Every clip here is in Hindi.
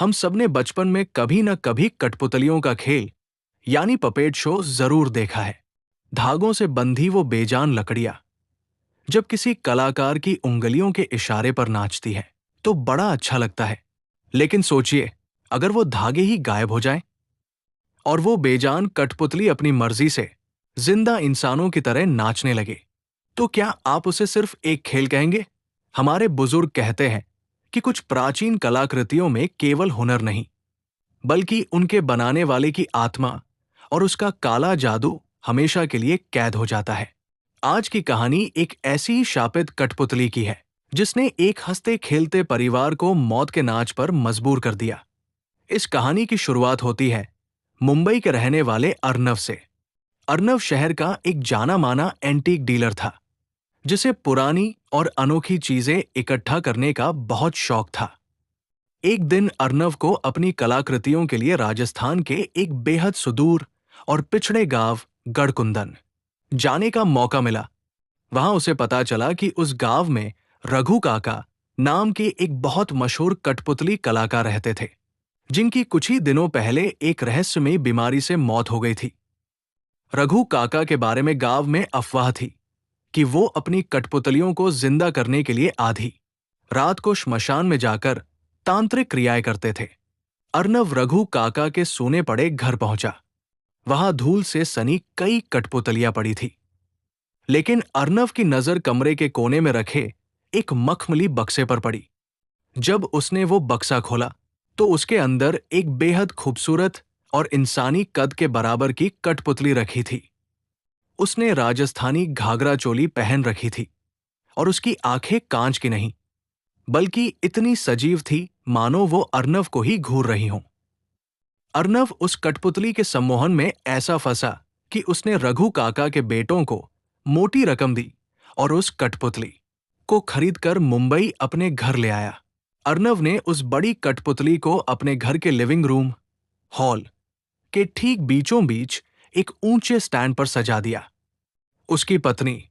हम सबने बचपन में कभी न कभी कठपुतलियों का खेल यानी पपेट शो जरूर देखा है। धागों से बंधी वो बेजान लकड़ियां जब किसी कलाकार की उंगलियों के इशारे पर नाचती है तो बड़ा अच्छा लगता है। लेकिन सोचिए, अगर वो धागे ही गायब हो जाएं और वो बेजान कठपुतली अपनी मर्जी से जिंदा इंसानों की तरह नाचने लगे, तो क्या आप उसे सिर्फ एक खेल कहेंगे? हमारे बुजुर्ग कहते हैं कि कुछ प्राचीन कलाकृतियों में केवल हुनर नहीं, बल्कि उनके बनाने वाले की आत्मा और उसका काला जादू हमेशा के लिए कैद हो जाता है। आज की कहानी एक ऐसी ही शापित कठपुतली की है जिसने एक हंसते खेलते परिवार को मौत के नाच पर मजबूर कर दिया। इस कहानी की शुरुआत होती है मुंबई के रहने वाले अर्नव से। अर्नव शहर का एक जाना माना एंटीक डीलर था जिसे पुरानी और अनोखी चीजें इकट्ठा करने का बहुत शौक था। एक दिन अर्नव को अपनी कलाकृतियों के लिए राजस्थान के एक बेहद सुदूर और पिछड़े गांव गढ़कुंदन जाने का मौका मिला। वहां उसे पता चला कि उस गांव में रघु काका नाम के एक बहुत मशहूर कठपुतली कलाकार रहते थे, जिनकी कुछ ही दिनों पहले एक रहस्यमयी बीमारी से मौत हो गई थी। रघु काका के बारे में गांव में अफवाह थी कि वो अपनी कठपुतलियों को जिंदा करने के लिए आधी रात को श्मशान में जाकर तांत्रिक क्रियाएं करते थे। अर्नव रघु काका के सूने पड़े घर पहुंचा। वहां धूल से सनी कई कठपुतलियां पड़ी थी, लेकिन अर्नव की नजर कमरे के कोने में रखे एक मखमली बक्से पर पड़ी। जब उसने वो बक्सा खोला तो उसके अंदर एक बेहद खूबसूरत और इंसानी कद के बराबर की कठपुतली रखी थी। उसने राजस्थानी घाघरा चोली पहन रखी थी और उसकी आंखें कांच की नहीं, बल्कि इतनी सजीव थी मानो वो अर्नव को ही घूर रही हों। अर्नव उस कठपुतली के सम्मोहन में ऐसा फंसा कि उसने रघु काका के बेटों को मोटी रकम दी और उस कठपुतली को खरीदकर मुंबई अपने घर ले आया। अर्नव ने उस बड़ी कठपुतली को अपने घर के लिविंग रूम हॉल के ठीक बीचों बीच एक ऊंचे स्टैंड पर सजा दिया। उसकी पत्नी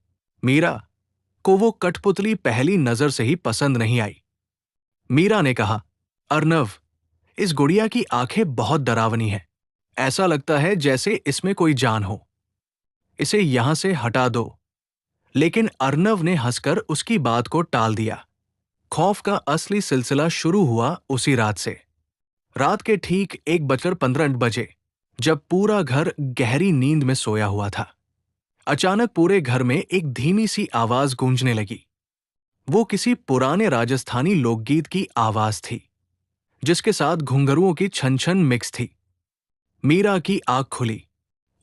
मीरा को वो कठपुतली पहली नजर से ही पसंद नहीं आई। मीरा ने कहा, अर्नव, इस गुड़िया की आंखें बहुत डरावनी हैं। ऐसा लगता है जैसे इसमें कोई जान हो। इसे यहां से हटा दो। लेकिन अर्नव ने हंसकर उसकी बात को टाल दिया। खौफ का असली सिलसिला शुरू हुआ उसी रात से। रात के ठीक 1:15 जब पूरा घर गहरी नींद में सोया हुआ था, अचानक पूरे घर में एक धीमी सी आवाज गूंजने लगी। वो किसी पुराने राजस्थानी लोकगीत की आवाज थी, जिसके साथ घुंघरुओं की छन छन मिक्स थी। मीरा की आंख खुली।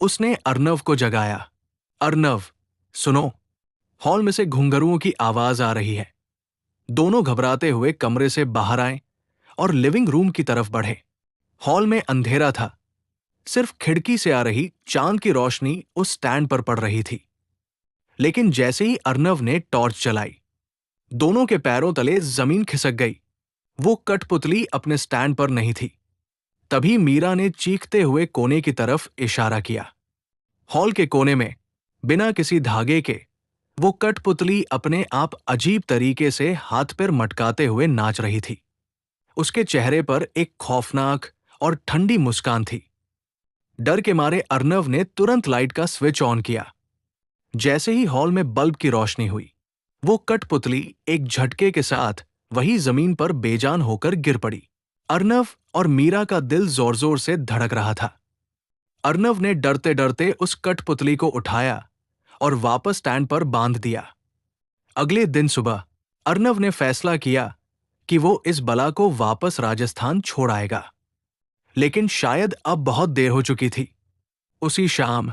उसने अर्नव को जगाया। अर्नव, सुनो, हॉल में से घुंघरुओं की आवाज आ रही है। दोनों घबराते हुए कमरे से बाहर आए और लिविंग रूम की तरफ बढ़े। हॉल में अंधेरा था। सिर्फ खिड़की से आ रही चांद की रोशनी उस स्टैंड पर पड़ रही थी। लेकिन जैसे ही अर्नव ने टॉर्च चलाई, दोनों के पैरों तले जमीन खिसक गई। वो कठपुतली अपने स्टैंड पर नहीं थी। तभी मीरा ने चीखते हुए कोने की तरफ इशारा किया। हॉल के कोने में बिना किसी धागे के वो कठपुतली अपने आप अजीब तरीके से हाथ पैर मटकाते हुए नाच रही थी। उसके चेहरे पर एक खौफनाक और ठंडी मुस्कान थी। डर के मारे अर्नव ने तुरंत लाइट का स्विच ऑन किया। जैसे ही हॉल में बल्ब की रोशनी हुई, वो कठपुतली एक झटके के साथ वही जमीन पर बेजान होकर गिर पड़ी। अर्नव और मीरा का दिल जोर जोर से धड़क रहा था। अर्नव ने डरते डरते उस कठपुतली को उठाया और वापस स्टैंड पर बांध दिया। अगले दिन सुबह अर्नव ने फैसला किया कि वो इस बला को वापस राजस्थान छोड़ आएगा। लेकिन शायद अब बहुत देर हो चुकी थी। उसी शाम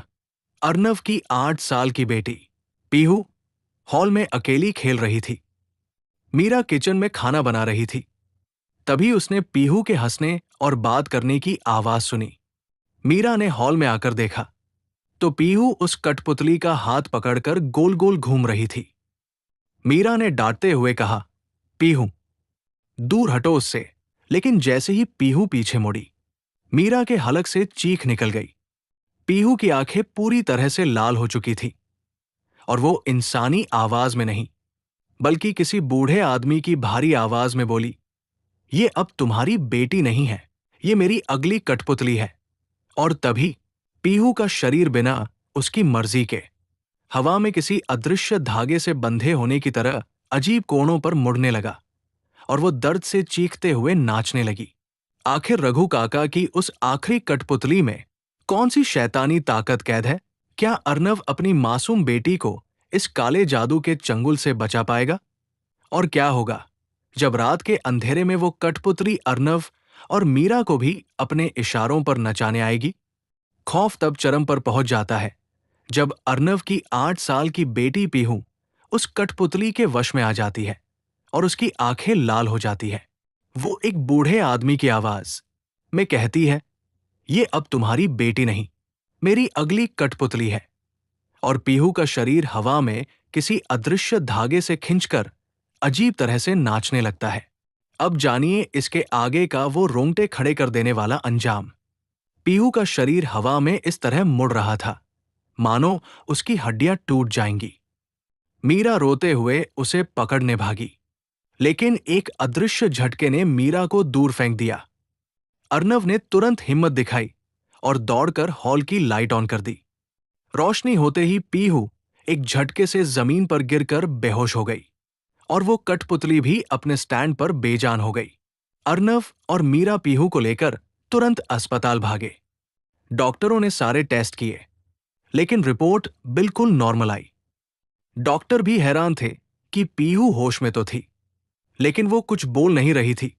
अर्नव की 8 साल की बेटी पीहू हॉल में अकेली खेल रही थी। मीरा किचन में खाना बना रही थी। तभी उसने पीहू के हंसने और बात करने की आवाज सुनी। मीरा ने हॉल में आकर देखा तो पीहू उस कठपुतली का हाथ पकड़कर गोल गोल घूम रही थी। मीरा ने डांटते हुए कहा, पीहू, दूर हटो उससे। लेकिन जैसे ही पीहू पीछे मुड़ी, मीरा के हलक से चीख निकल गई। पीहू की आंखें पूरी तरह से लाल हो चुकी थी और वो इंसानी आवाज में नहीं, बल्कि किसी बूढ़े आदमी की भारी आवाज में बोली, ये अब तुम्हारी बेटी नहीं है, ये मेरी अगली कठपुतली है। और तभी पीहू का शरीर बिना उसकी मर्जी के हवा में किसी अदृश्य धागे से बंधे होने की तरह अजीब कोणों पर मुड़ने लगा और वो दर्द से चीखते हुए नाचने लगी। आखिर रघु काका की उस आखिरी कठपुतली में कौन सी शैतानी ताकत कैद है? क्या अर्नव अपनी मासूम बेटी को इस काले जादू के चंगुल से बचा पाएगा? और क्या होगा जब रात के अंधेरे में वो कठपुतली अर्नव और मीरा को भी अपने इशारों पर नचाने आएगी? खौफ तब चरम पर पहुंच जाता है जब अर्नव की 8 साल की बेटी पीहू उस कठपुतली के वश में आ जाती है और उसकी आंखें लाल हो जाती है। वो एक बूढ़े आदमी की आवाज में कहती है, ये अब तुम्हारी बेटी नहीं, मेरी अगली कठपुतली है। और पीहू का शरीर हवा में किसी अदृश्य धागे से खिंचकर अजीब तरह से नाचने लगता है। अब जानिए इसके आगे का वो रोंगटे खड़े कर देने वाला अंजाम। पीहू का शरीर हवा में इस तरह मुड़ रहा था मानो उसकी हड्डियां टूट जाएंगी। मीरा रोते हुए उसे पकड़ने भागी, लेकिन एक अदृश्य झटके ने मीरा को दूर फेंक दिया। अर्नव ने तुरंत हिम्मत दिखाई और दौड़कर हॉल की लाइट ऑन कर दी। रोशनी होते ही पीहू एक झटके से जमीन पर गिरकर बेहोश हो गई और वो कठपुतली भी अपने स्टैंड पर बेजान हो गई। अर्नव और मीरा पीहू को लेकर तुरंत अस्पताल भागे। डॉक्टरों ने सारे टेस्ट किए, लेकिन रिपोर्ट बिल्कुल नॉर्मल आई। डॉक्टर भी हैरान थे कि पीहू होश में तो थी, लेकिन वो कुछ बोल नहीं रही थी।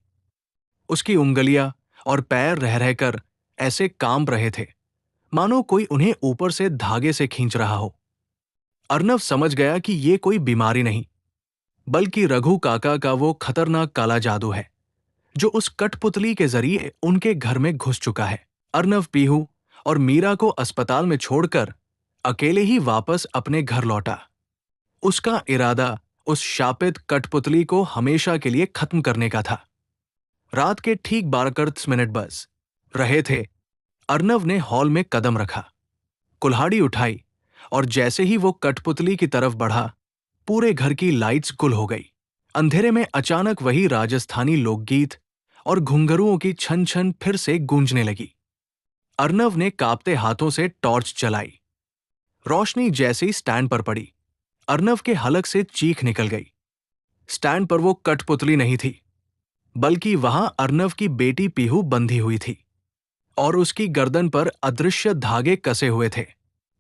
उसकी उंगलियां और पैर रह रहकर ऐसे कांप रहे थे मानो कोई उन्हें ऊपर से धागे से खींच रहा हो। अर्नव समझ गया कि ये कोई बीमारी नहीं, बल्कि रघु काका का वो खतरनाक काला जादू है जो उस कठपुतली के जरिए उनके घर में घुस चुका है। अर्नव पीहू और मीरा को अस्पताल में छोड़कर अकेले ही वापस अपने घर लौटा। उसका इरादा उस शापित कठपुतली को हमेशा के लिए खत्म करने का था। रात के ठीक 12 बज रहे थे। अर्नव ने हॉल में कदम रखा, कुल्हाड़ी उठाई और जैसे ही वो कठपुतली की तरफ बढ़ा, पूरे घर की लाइट्स गुल हो गई। अंधेरे में अचानक वही राजस्थानी लोकगीत और घुंघरुओं की छन छन फिर से गूंजने लगी। अर्नव ने कांपते हाथों से टॉर्च जलाई। रोशनी जैसे ही स्टैंड पर पड़ी, अर्नव के हलक से चीख निकल गई। स्टैंड पर वो कठपुतली नहीं थी, बल्कि वहां अर्नव की बेटी पीहू बंधी हुई थी और उसकी गर्दन पर अदृश्य धागे कसे हुए थे।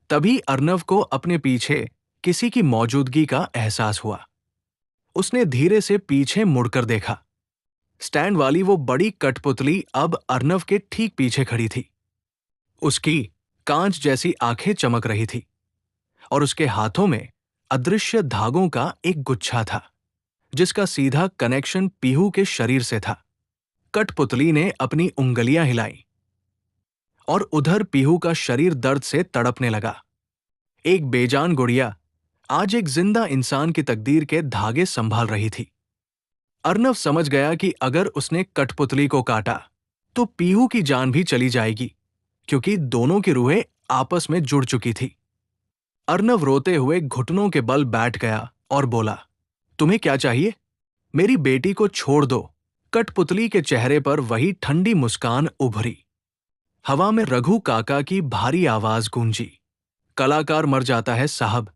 तभी अर्नव को अपने पीछे किसी की मौजूदगी का एहसास हुआ। उसने धीरे से पीछे मुड़कर देखा। स्टैंड वाली वो बड़ी कठपुतली अब अर्नव के ठीक पीछे खड़ी थी। उसकी कांच जैसी आंखें चमक रही थी और उसके हाथों में अदृश्य धागों का एक गुच्छा था जिसका सीधा कनेक्शन पीहू के शरीर से था। कठपुतली ने अपनी उंगलियां हिलाई और उधर पीहू का शरीर दर्द से तड़पने लगा। एक बेजान गुड़िया आज एक जिंदा इंसान की तकदीर के धागे संभाल रही थी। अर्नव समझ गया कि अगर उसने कठपुतली को काटा तो पीहू की जान भी चली जाएगी, क्योंकि दोनों की रूहें आपस में जुड़ चुकी थी। अर्नव रोते हुए घुटनों के बल बैठ गया और बोला, तुम्हें क्या चाहिए? मेरी बेटी को छोड़ दो। कठपुतली के चेहरे पर वही ठंडी मुस्कान उभरी। हवा में रघु काका की भारी आवाज गूंजी, कलाकार मर जाता है साहब,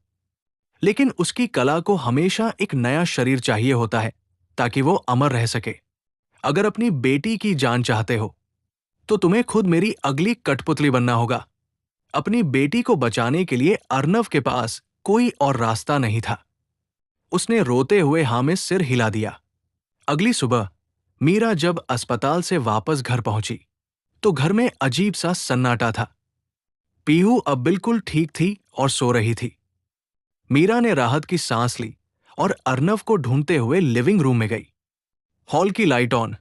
लेकिन उसकी कला को हमेशा एक नया शरीर चाहिए होता है ताकि वो अमर रह सके। अगर अपनी बेटी की जान चाहते हो तो तुम्हें खुद मेरी अगली कठपुतली बनना होगा। अपनी बेटी को बचाने के लिए अर्नव के पास कोई और रास्ता नहीं था। उसने रोते हुए हाँ में सिर हिला दिया। अगली सुबह मीरा जब अस्पताल से वापस घर पहुंची तो घर में अजीब सा सन्नाटा था। पीहू अब बिल्कुल ठीक थी और सो रही थी। मीरा ने राहत की सांस ली और अर्नव को ढूंढते हुए लिविंग रूम में गई। हॉल की लाइट ऑन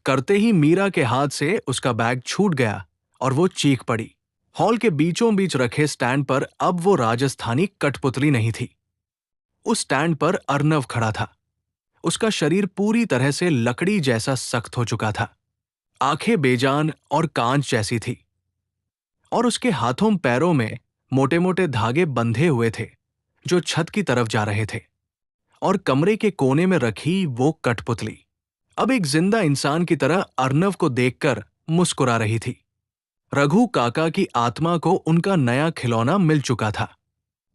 करते ही मीरा के हाथ से उसका बैग छूट गया और वो चीख पड़ी। हॉल के बीचों बीच रखे स्टैंड पर अब वो राजस्थानी कठपुतली नहीं थी। उस स्टैंड पर अर्नव खड़ा था। उसका शरीर पूरी तरह से लकड़ी जैसा सख्त हो चुका था। आंखें बेजान और कांच जैसी थी और उसके हाथों पैरों में मोटे मोटे धागे बंधे हुए थे जो छत की तरफ जा रहे थे। और कमरे के कोने में रखी वो कठपुतली अब एक जिंदा इंसान की तरह अर्नव को देखकर मुस्कुरा रही थी। रघु काका की आत्मा को उनका नया खिलौना मिल चुका था।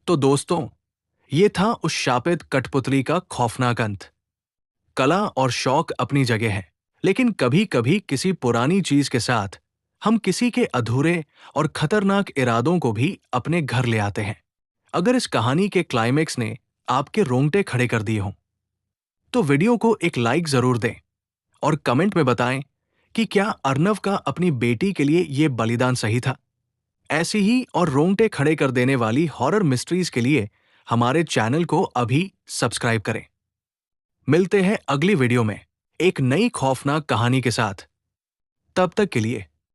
तो दोस्तों, ये था उस शापित कठपुतली का खौफनाक अंत। कला और शौक अपनी जगह है, लेकिन कभी कभी किसी पुरानी चीज के साथ हम किसी के अधूरे और खतरनाक इरादों को भी अपने घर ले आते हैं। अगर इस कहानी के क्लाइमेक्स ने आपके रोंगटे खड़े कर दिए हों, तो वीडियो को एक लाइक जरूर दें और कमेंट में बताएं कि क्या अर्नव का अपनी बेटी के लिए यह बलिदान सही था। ऐसी ही और रोंगटे खड़े कर देने वाली हॉरर मिस्ट्रीज के लिए हमारे चैनल को अभी सब्सक्राइब करें। मिलते हैं अगली वीडियो में एक नई खौफनाक कहानी के साथ। तब तक के लिए